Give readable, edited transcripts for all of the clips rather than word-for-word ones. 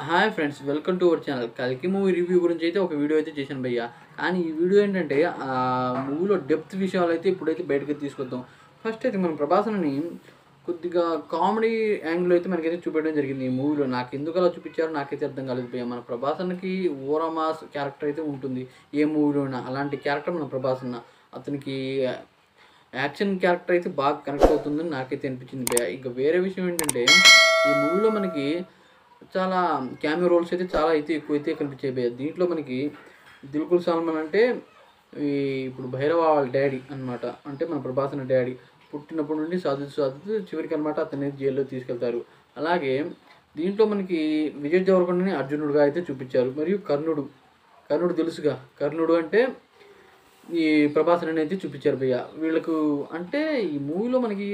Hi friends, welcome to our channel. కల్కి movie review గురించి అయితే ఒక వీడియో అయితే చేశాను భయ్య. కానీ ఈ వీడియో ఏంటంటే మూవీలో డెప్త్ విషయాలు అయితే ఇప్పుడైతే బయటకి తీసుకొద్దాం. ఫస్ట్ అయితే మనం ప్రభాస్‌ని కొద్దిగా కామెడీ యాంగిల్‌లో అయితే మనకైతే చూపెట్టడం జరిగింది ఈ మూవీలో. నాకు ఎందుకు అలా చూపించారో నాకైతే అర్థం కాలేదు భయ్య. మన ప్రభాస్ అన్నకి ఓరా మాస్ క్యారెక్టర్ అయితే ఉంటుంది ఏ మూవీలో అయినా. అలాంటి క్యారెక్టర్ మన ప్రభాస్ అన్న. అతనికి యాక్షన్ క్యారెక్టర్ అయితే బాగా కనెక్ట్ అవుతుందని నాకైతే అనిపించింది భయ్య. ఇక వేరే విషయం ఏంటంటే ఈ మూవీలో మనకి చాలా క్యామియో రోల్స్ అయితే చాలా అయితే ఎక్కువైతే కనిపించాయి భయ్య. దీంట్లో మనకి దిల్కుల్ సల్మాన్ అంటే ఈ ఇప్పుడు భైరవ వాళ్ళ డాడీ అనమాట. అంటే మన ప్రభాస్ అన్న డాడీ పుట్టినప్పటి నుండి సాధుతూ చివరికి అనమాట అతన్ని జైల్లో తీసుకెళ్తారు. అలాగే దీంట్లో మనకి విజయ్ దేవరకొండని అర్జునుడిగా అయితే చూపించారు. మరియు కర్ణుడు తెలుసుగా. కర్ణుడు అంటే ఈ ప్రభాస్ అని అయితే చూపించారు భయ్య. వీళ్ళకు అంటే ఈ మూవీలో మనకి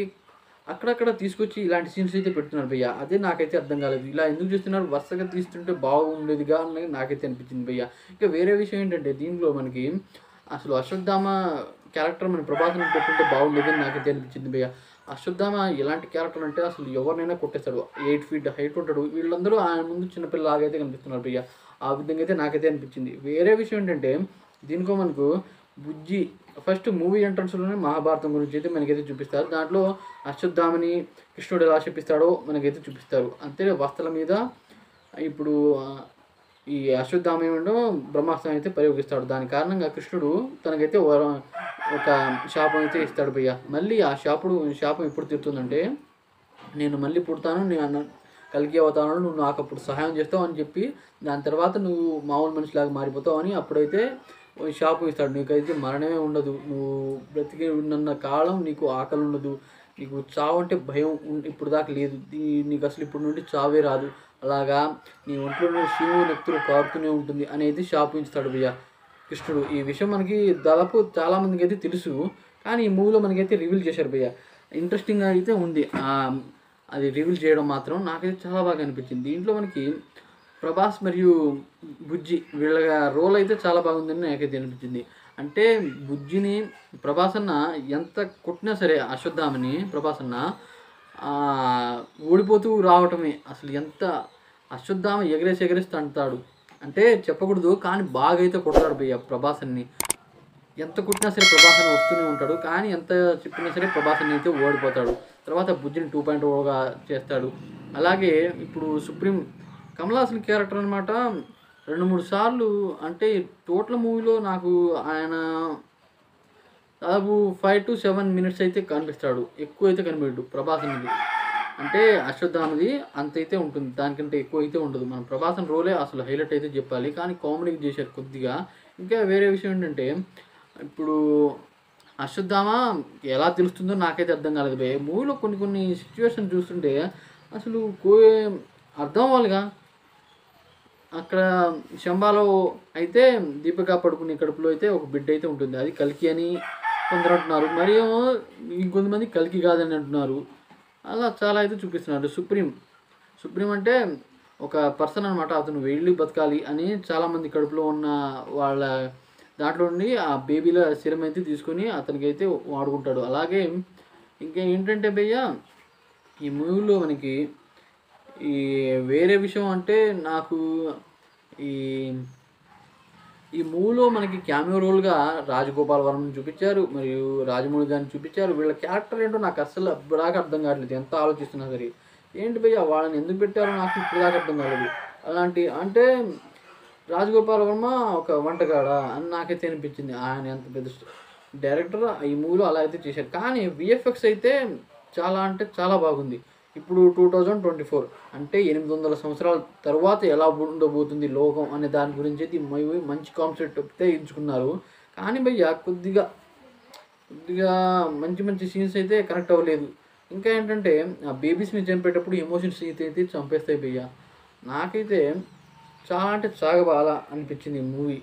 అక్కడక్కడ తీసుకొచ్చి ఇలాంటి సీన్స్ అయితే పెడుతున్నారు భయ్య. అదే నాకైతే అర్థం కాలేదు. ఇలా ఎందుకు చేస్తున్నారు? వరుసగా తీస్తుంటే బాగుండేదిగా అని నాకైతే అనిపించింది భయ్య. ఇంకా వేరే విషయం ఏంటంటే దీంట్లో మనకి అసలు అశ్వత్థామ క్యారెక్టర్ మన ప్రభాస్‌ని పెట్టుంటే బాగుండేదని నాకైతే అనిపించింది భయ్య. అశ్వత్థామ ఎలాంటి క్యారెక్టర్ అంటే అసలు ఎవరినైనా కొట్టేస్తాడు. 8 ఫీట్ హైట్ ఉంటాడు. వీళ్ళందరూ ఆయన ముందు చిన్నపిల్లలాగా అయితే కనిపిస్తున్నారు భయ్య. ఆ విధంగా అయితే నాకైతే అనిపించింది. వేరే విషయం ఏంటంటే దీనికో మనకు బుజ్జి ఫస్ట్ మూవీ ఎంట్రన్స్‌లోనే మహాభారతం గురించి అయితే మనకైతే చూపిస్తారు. దాంట్లో అశ్వత్థామని కృష్ణుడు ఎలా శపిస్తాడో మనకైతే చూపిస్తారు. అంతే వస్త్రాల మీద ఇప్పుడు ఈ అశ్వత్థామ ఏమో బ్రహ్మాస్త్రం అయితే ప్రయోగిస్తాడు. దాని కారణంగా కృష్ణుడు తనకైతే ఒక శాపం అయితే ఇస్తాడు భయ్య. మళ్ళీ ఆ శాపం ఎప్పుడు తీరుతుందంటే నేను మళ్ళీ పుడతాను, నేను కల్కి అవతారంలో నువ్వు నాకు అప్పుడు సహాయం చేస్తావు అని చెప్పి దాని తర్వాత నువ్వు మామూలు మనిషిలాగా మారిపోతావు అని అప్పుడైతే శాపం ఇస్తాడు. నీకైతే మరణమే ఉండదు, నువ్వు బ్రతికి ఉన్నన్న కాలం నీకు ఆకలి ఉండదు, నీకు చావు అంటే భయం ఇప్పుడు దాకా లేదు, నీకు అసలు ఇప్పుడు నుండి చావే రాదు, అలాగా నీ ఒంట్లో నుండి శివుని నెత్తురు కారుతూనే ఉంటుంది అనేది శాపం ఇస్తాడు భయ్య కృష్ణుడు. ఈ విషయం మనకి దాదాపు చాలామందికి అయితే తెలుసు, కానీ ఈ మూవీలో మనకైతే రివీల్ చేశారు భయ్య. ఇంట్రెస్టింగ్గా అయితే ఉంది అది రివీల్ చేయడం మాత్రం నాకైతే చాలా బాగా అనిపించింది. దీంట్లో మనకి ప్రభాస్ మరియు బుజ్జి వీళ్ళ రోల్ అయితే చాలా బాగుందని నాకైతే అనిపించింది. అంటే బుజ్జిని ప్రభాస్ అన్న ఎంత కొట్టినా సరే అశ్వత్థామని ప్రభాస్ అన్న ఓడిపోతూ రావటమే. అసలు ఎంత అశ్వత్థామ ఎగరేసి అంటాడు అంటే చెప్పకూడదు, కానీ బాగా అయితే కొడతాడు భయ్య ప్రభాస్ అన్ని. ఎంత కొట్టినా సరే ప్రభాస్ అని వస్తూనే ఉంటాడు, కానీ ఎంత చెప్పినా సరే ప్రభాస్ అని అయితే ఓడిపోతాడు. తర్వాత బుజ్జిని 2.0గా చేస్తాడు. అలాగే ఇప్పుడు సుప్రీం కమల్ హాసన్ క్యారెక్టర్ అనమాట 2-3 సార్లు అంటే టోటల్ మూవీలో నాకు ఆయన దాదాపు 5 to 7 minutes అయితే కనిపిస్తాడు. ఎక్కువ అయితే కనిపించడు ప్రభాస్ అనేది. అంటే అశ్వత్థామది అంత అయితే ఉంటుంది, దానికంటే ఎక్కువ అయితే ఉండదు. మన ప్రభాస్ అని రోలే అసలు హైలైట్ అయితే చెప్పాలి, కానీ కామెడీకి చేశారు కొద్దిగా. ఇంకా వేరే విషయం ఏంటంటే ఇప్పుడు అశ్వత్థామ ఎలా తెలుస్తుందో నాకైతే అర్థం కాలేదు భయ్య. మూవీలో కొన్ని సిచ్యువేషన్ చూస్తుంటే అసలు అర్థం అవ్వాలిగా. అక్కడ శంబాలో అయితే దీపిక పడుకునే కడుపులో అయితే ఒక బిడ్డ అయితే ఉంటుంది, అది కల్కి అని కొందరు అంటున్నారు, మరియు ఇంకొంతమంది కల్కి కాదని అంటున్నారు. అలా చాలా అయితే చూపిస్తున్నారు. సుప్రీం అంటే ఒక పర్సన్ అనమాట. అతను వెళ్ళి బతకాలి అని చాలామంది కడుపులో ఉన్న వాళ్ళ దాంట్లో నుండి ఆ బేబీల సిరం అయితే తీసుకొని అతనికి అయితే వాడుకుంటాడు. అలాగే ఇంకా ఏంటంటే భయ్య ఈ మూవీలో మనకి ఈ వేరే విషయం అంటే నాకు ఈ ఈ మూవీలో మనకి క్యామియో రోల్గా రాజగోపాల్ వర్మని చూపించారు, మరియు రాజమౌళి గారిని చూపించారు. వీళ్ళ క్యారెక్టర్ ఏంటో నాకు అస్సలు ఇప్పటిదాకా అర్థం కావట్లేదు. ఎంత ఆలోచిస్తున్నా సరే ఏంటి భయ్య వాళ్ళని ఎందుకు పెట్టారో నాకు ఇప్పటిదాకా అర్థం కాలేదు. అలాంటి అంటే రాజగోపాల్ వర్మ ఒక వంటగాడా అని నాకైతే అనిపించింది. ఆయన ఎంత పెద్ద డైరెక్టర్ ఈ మూవీలో అలా అయితే చేశారు. కానీ విఎఫ్ఎక్స్ అయితే చాలా అంటే చాలా బాగుంది. ఇప్పుడు 2024 అంటే 800 సంవత్సరాల తర్వాత ఎలా ఉండబోతుంది లోకం అనే దాని గురించి అయితే మంచి కాన్సెప్ట్ అయితే ఎంచుకున్నారు. కానీ భయ్య కొద్దిగా మంచి సీన్స్ అయితే కనెక్ట్ అవ్వలేదు. ఇంకా ఏంటంటే ఆ బేబీస్ని చంపేటప్పుడు ఎమోషన్స్ అయితే చంపేస్తాయి భయ్య. నాకైతే చాలా అంటే చాలా బాగా అనిపించింది ఈ మూవీ.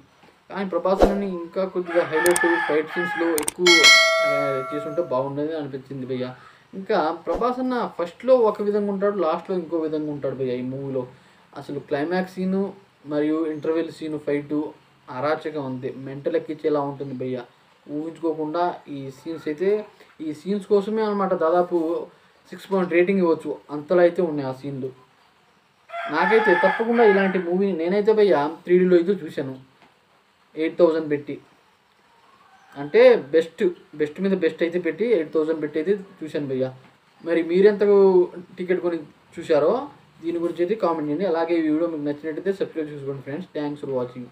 కానీ ప్రభాస్ అని ఇంకా కొద్దిగా హైలైట్ ఫైట్ సీన్స్లో ఎక్కువ చేసుంటే బాగుండేది అనిపించింది భయ్య. ఇంకా ప్రభాస్ అన్న ఫస్ట్లో ఒక విధంగా ఉంటాడు, లాస్ట్లో ఇంకో విధంగా ఉంటాడు భయ్య ఈ మూవీలో. అసలు క్లైమాక్స్ సీను మరియు ఇంటర్వెల్ సీను ఫైటు అరాచకం అంతే, మెంటల్ ఎక్కించేలా ఉంటుంది భయ్య. ఊహించుకోకుండా ఈ సీన్స్ కోసమే అనమాట దాదాపు 6 రేటింగ్ ఇవ్వచ్చు, అంతలో అయితే ఉన్నాయి ఆ సీన్లు. నాకైతే తప్పకుండా ఇలాంటి మూవీ నేనైతే భయ్యా 3Dలో అయితే చూశాను 8,000 పెట్టి. అంటే బెస్ట్ మీద బెస్ట్ అయితే పెట్టి 8,000 పెట్టి అయితే చూశాను భయ్యా. మరి మీరెంత టికెట్ కొని చూశారో దీని గురించి అయితే కామెంట్ చేయండి. అలాగే ఈ వీడియో మీకు నచ్చినట్టయితే సబ్స్క్రైబ్ చేసుకోండి ఫ్రెండ్స్. Thanks for watching.